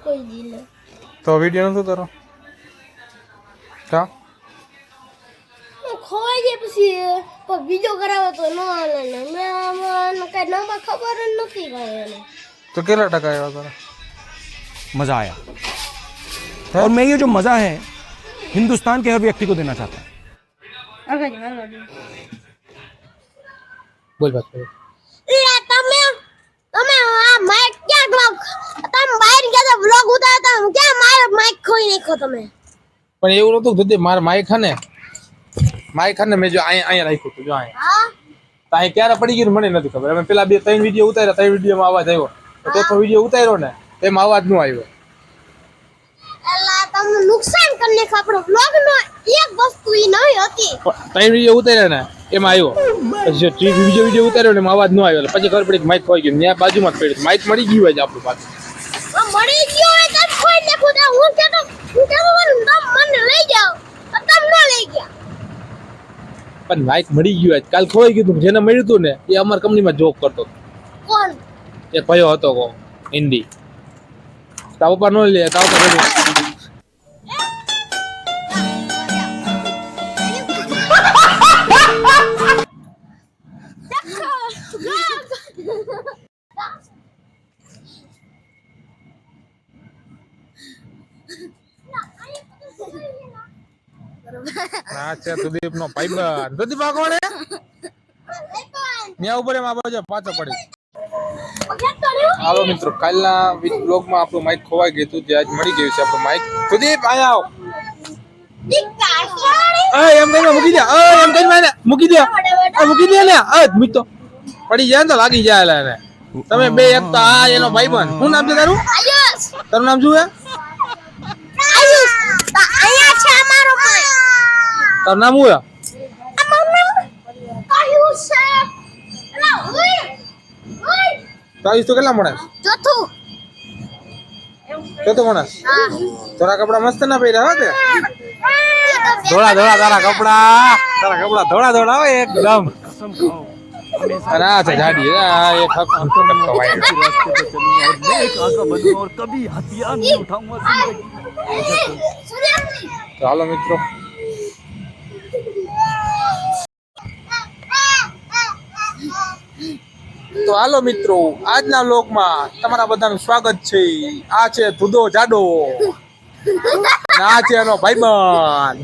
કોઈ દી તો વિડિયો નતો તારો કા ખોવાઈ જાય પછી બીજો કરાવો તો ન હાલે ને મેં કઈ નંબર ખબર જ નથી કઈ એને तो કેટલા ટકા આવ્યા તારા मज़ा आया और मैं ये जो मज़ा है हिंदुस्तान के हर व्यक्ति को देना चाहता हूँ। બોલ બાત કરો તમે આ માઈક ક્યાં બ્લોગ તમે બહાર ગયા તો બ્લોગ ઉતારતા ક્યાં મારો માઈક ખોઈ નાખ્યો તમે પણ એવું નતું દુદી માર માઈક ખાને મેં જો અહીંયા રાખ્યું હતું જો અહીંયા હા તો અહીં ક્યારે પડી ગયું મને નથી ખબર અમે પેલા 2-3 વિડીયો ઉતાર્યા 3 વિડીયોમાં અવાજ આવ્યો તો ચોથો વિડીયો ઉતાર્યો ને એમાં અવાજ ન આવ્યો એલા તમને નુકસાન કરીને આપણો બ્લોગ નો એક વસ્તુ ઈ નહીં હતી 3 વિડીયો ઉતાર્યા ને એમાં આવ્યો જે વિડીયો ઉતાર્યો ને એમાં અવાજ ન આવ્યો પછી ખબર પડી કે માઈક ખોઈ ગયું ત્યાં બાજુમાં જ પડ્યું માઈક મળી ગયું હોય આપણું પાછું મળી ગયો હોય તો ખોઈ નાખું તો હું કેતો તમે મને લઈ જાઓ તો તમે ન લઈ ગયા પણ માઈક મળી ગયું હોય કાલ ખોઈ ગયું જેને મળ્યું હતું ને એ અમારી કંપનીમાં જોબ કરતો કોણ એક ભાઈઓ હતો કો હિન્દી તાવ પર નો લે તાવ પર ના છે સુદીપ નો ભાઈબંધ સુદીપ આ કોણ હે ન્યા ઉપર એમ આ બાજુ પાછો પડી હાલો મિત્રો કાલના વ્લોગમાં આપણું માઈક ખોવાઈ ગયું હતું જે આજ મળી ગયું છે આપણું માઈક સુદીપ આયા આવ એમ કઈ મૂકી દે એમ કઈ મને મૂકી દે મૂકી દે ને મૂક તો પડી જાય ને તો લાગી જાય એને તમે બે એક તો આ એનો ભાઈબંધ શું નામ છે તારું આયુષ તારું નામ શું હે આયુષ તો અહીંયા છે અમારો માઈક તારું નામ શું હે આયુષ સાહેબ એલા ઓય ઓય તારું તો કેટલા મળે ચોથું ચોથો માણસ હા તારા કપડા મસ્ત ના પહેર્યા હો તે ધોળા તારા કપડા ધોળા હોય એકદમ અને આ છે જાડી આ એક હક કવાય रास्ते पे चलूंगा और नेक आका बनूंगा और कभी हथियार नहीं उठाऊंगा जिंदगी તો હાલો મિત્રો તો હાલો મિત્રો આજના વ્લોગમાં તમારા બધાનું સ્વાગત છે આ છે ધુદો જાડો અને આ છે એનો ભાઈબંધ